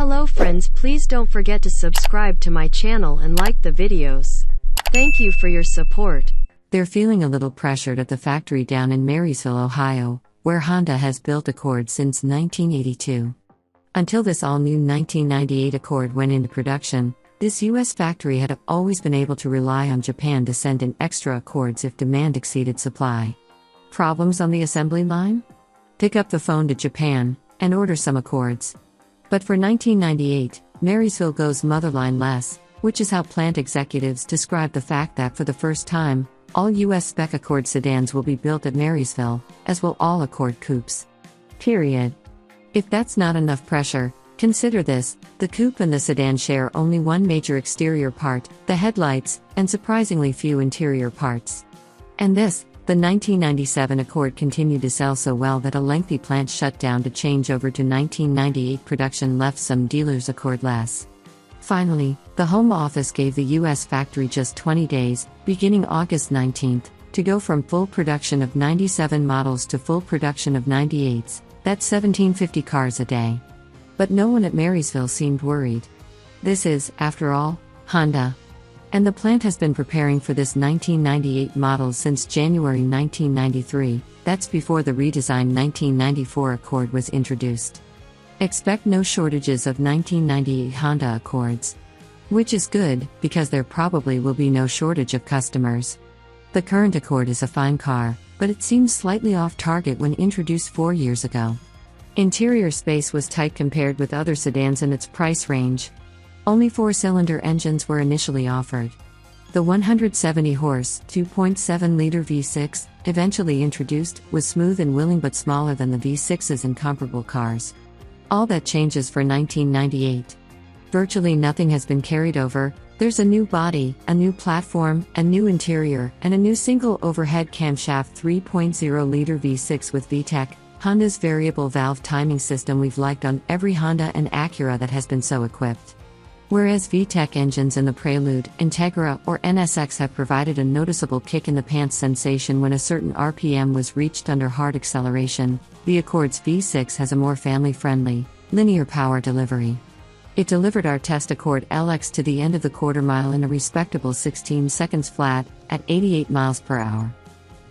Hello friends, please don't forget to subscribe to my channel and like the videos. Thank you for your support. They're feeling a little pressured at the factory down in Marysville, Ohio, where Honda has built Accord since 1982. Until this all-new 1998 Accord went into production, this U.S. factory had always been able to rely on Japan to send in extra Accords if demand exceeded supply. Problems on the assembly line? Pick up the phone to Japan and order some Accords. But for 1998, Marysville goes motherline-less, which is how plant executives describe the fact that for the first time, all U.S. spec Accord sedans will be built at Marysville, as will all Accord coupes. Period. If that's not enough pressure, consider this: the coupe and the sedan share only one major exterior part, the headlights, and surprisingly few interior parts. And this, the 1997 Accord continued to sell so well that a lengthy plant shutdown to change over to 1998 production left some dealers Accord-less. Finally, the Home Office gave the U.S. factory just 20 days, beginning August 19, to go from full production of 97 models to full production of 98s, that's 1750 cars a day. But no one at Marysville seemed worried. This is, after all, Honda. And the plant has been preparing for this 1998 model since January 1993, that's before the redesigned 1994 Accord was introduced. Expect no shortages of 1998 Honda Accords. Which is good, because there probably will be no shortage of customers. The current Accord is a fine car, but it seems slightly off target when introduced 4 years ago. Interior space was tight compared with other sedans in its price range. Only 4-cylinder engines were initially offered. The 170-horse, 2.7-liter V6, eventually introduced, was smooth and willing but smaller than the V6s in comparable cars. All that changes for 1998. Virtually nothing has been carried over. There's a new body, a new platform, a new interior, and a new single overhead camshaft 3.0-liter V6 with VTEC, Honda's variable valve timing system we've liked on every Honda and Acura that has been so equipped. Whereas VTEC engines in the Prelude, Integra, or NSX have provided a noticeable kick-in-the-pants sensation when a certain RPM was reached under hard acceleration, the Accord's V6 has a more family-friendly, linear power delivery. It delivered our test Accord LX to the end of the quarter mile in a respectable 16 seconds flat, at 88 miles per hour.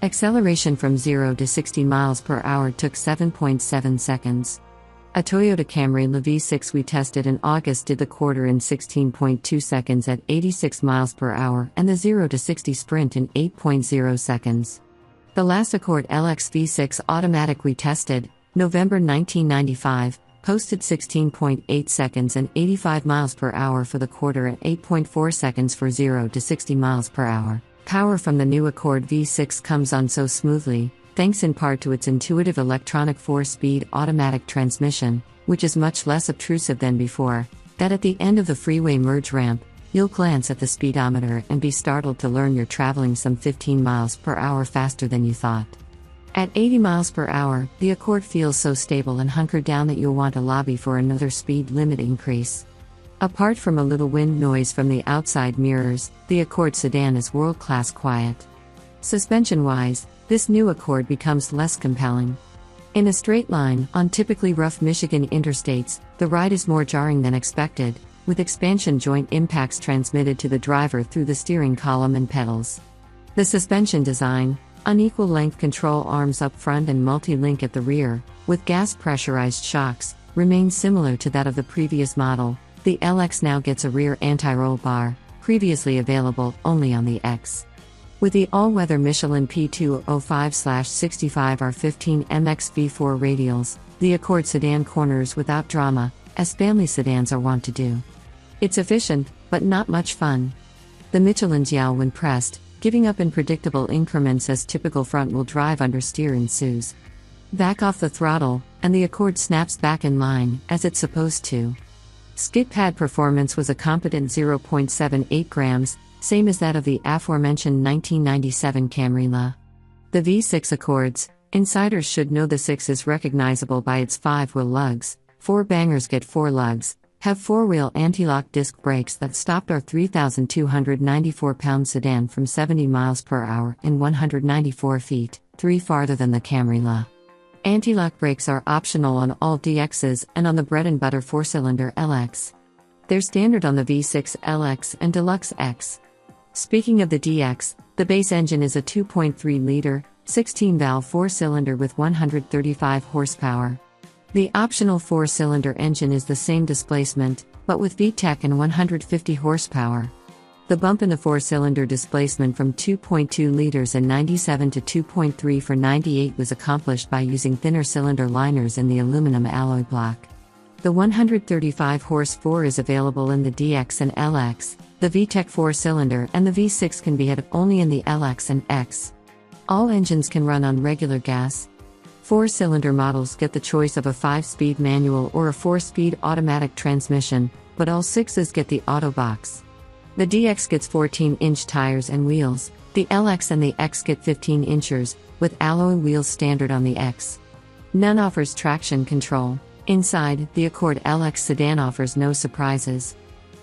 Acceleration from 0 to 60 miles per hour took 7.7 seconds. A Toyota Camry V6 we tested in August did the quarter in 16.2 seconds at 86 miles per hour and the 0 to 60 sprint in 8.0 seconds. The last Accord LX V6 automatic we tested, November 1995, posted 16.8 seconds and 85 miles per hour for the quarter and 8.4 seconds for 0 to 60 miles per hour. Power from the new Accord V6 comes on so smoothly, thanks in part to its intuitive electronic 4-speed automatic transmission, which is much less obtrusive than before, that at the end of the freeway merge ramp, you'll glance at the speedometer and be startled to learn you're traveling some 15 miles per hour faster than you thought. At 80 miles per hour, the Accord feels so stable and hunkered down that you'll want to lobby for another speed limit increase. Apart from a little wind noise from the outside mirrors, the Accord sedan is world-class quiet. Suspension-wise, this new Accord becomes less compelling. In a straight line, on typically rough Michigan interstates, the ride is more jarring than expected, with expansion joint impacts transmitted to the driver through the steering column and pedals. The suspension design, unequal length control arms up front and multi-link at the rear, with gas pressurized shocks, remains similar to that of the previous model. The LX now gets a rear anti-roll bar, previously available only on the X. With the all-weather Michelin P205/65 R15 MX V4 radials, the Accord sedan corners without drama, as family sedans are wont to do. It's efficient, but not much fun. The Michelin's yowl when pressed, giving up in predictable increments as typical front-wheel drive understeer ensues. Back off the throttle, and the Accord snaps back in line, as it's supposed to. Skid pad performance was a competent 0.78 grams, same as that of the aforementioned 1997 Camry LA. The V6 Accords, insiders should know the 6 is recognizable by its 5-wheel lugs, 4 bangers get 4 lugs, have 4-wheel anti-lock disc brakes that stopped our 3,294-pound sedan from 70 miles per hour in 194 feet, 3 farther than the Camry LA. Anti-lock brakes are optional on all DXs and on the bread-and-butter 4-cylinder LX. They're standard on the V6 LX and Deluxe X. Speaking of the DX, the base engine is a 2.3-liter, 16-valve 4-cylinder with 135 horsepower. The optional 4-cylinder engine is the same displacement, but with VTEC and 150 horsepower. The bump in the 4-cylinder displacement from 2.2 liters in 97 to 2.3 for 98 was accomplished by using thinner cylinder liners in the aluminum alloy block. The 135 horse 4 is available in the DX and LX, the VTEC 4-cylinder and the V6 can be had only in the LX and X. All engines can run on regular gas. 4-cylinder models get the choice of a 5-speed manual or a 4-speed automatic transmission, but all 6s get the auto box. The DX gets 14-inch tires and wheels, the LX and the X get 15 inches, with alloy wheels standard on the X. None offers traction control. Inside, the Accord LX sedan offers no surprises.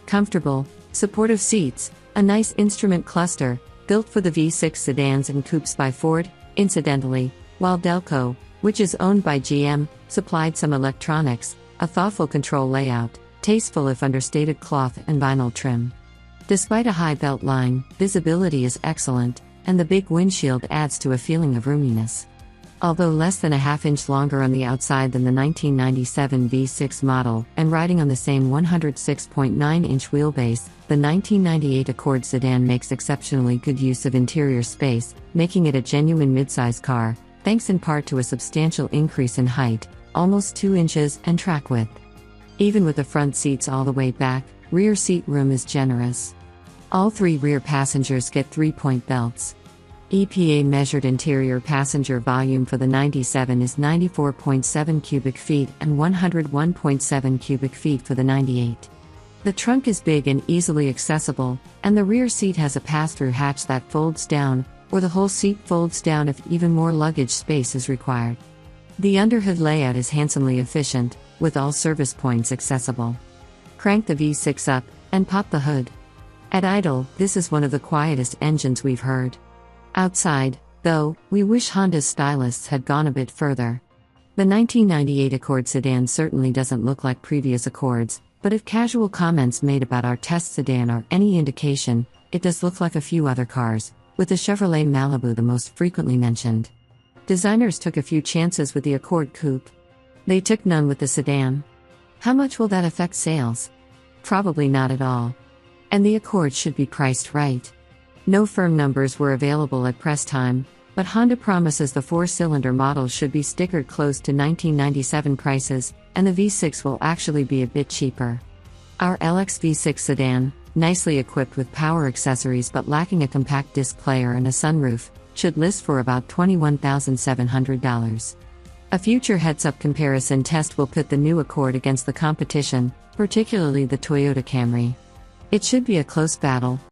Comfortable, supportive seats, a nice instrument cluster, built for the V6 sedans and coupes by Ford, incidentally, while Delco, which is owned by GM, supplied some electronics, a thoughtful control layout, tasteful if understated cloth and vinyl trim. Despite a high belt line, visibility is excellent, and the big windshield adds to a feeling of roominess. Although less than a half-inch longer on the outside than the 1997 V6 model, and riding on the same 106.9-inch wheelbase, the 1998 Accord sedan makes exceptionally good use of interior space, making it a genuine midsize car, thanks in part to a substantial increase in height, almost 2 inches, and track width. Even with the front seats all the way back, rear seat room is generous. All 3 rear passengers get 3-point belts. EPA measured interior passenger volume for the 97 is 94.7 cubic feet and 101.7 cubic feet for the 98. The trunk is big and easily accessible, and the rear seat has a pass-through hatch that folds down, or the whole seat folds down if even more luggage space is required. The underhood layout is handsomely efficient, with all service points accessible. Crank the V6 up, and pop the hood. At idle, this is one of the quietest engines we've heard. Outside, though, we wish Honda's stylists had gone a bit further. The 1998 Accord sedan certainly doesn't look like previous Accords, but if casual comments made about our test sedan are any indication, it does look like a few other cars, with the Chevrolet Malibu the most frequently mentioned. Designers took a few chances with the Accord Coupe. They took none with the sedan. How much will that affect sales? Probably not at all. And the Accord should be priced right. No firm numbers were available at press time, but Honda promises the 4-cylinder model should be stickered close to 1997 prices, and the V6 will actually be a bit cheaper. Our LX V6 sedan, nicely equipped with power accessories but lacking a compact disc player and a sunroof, should list for about $21,700. A future heads-up comparison test will pit the new Accord against the competition, particularly the Toyota Camry. It should be a close battle,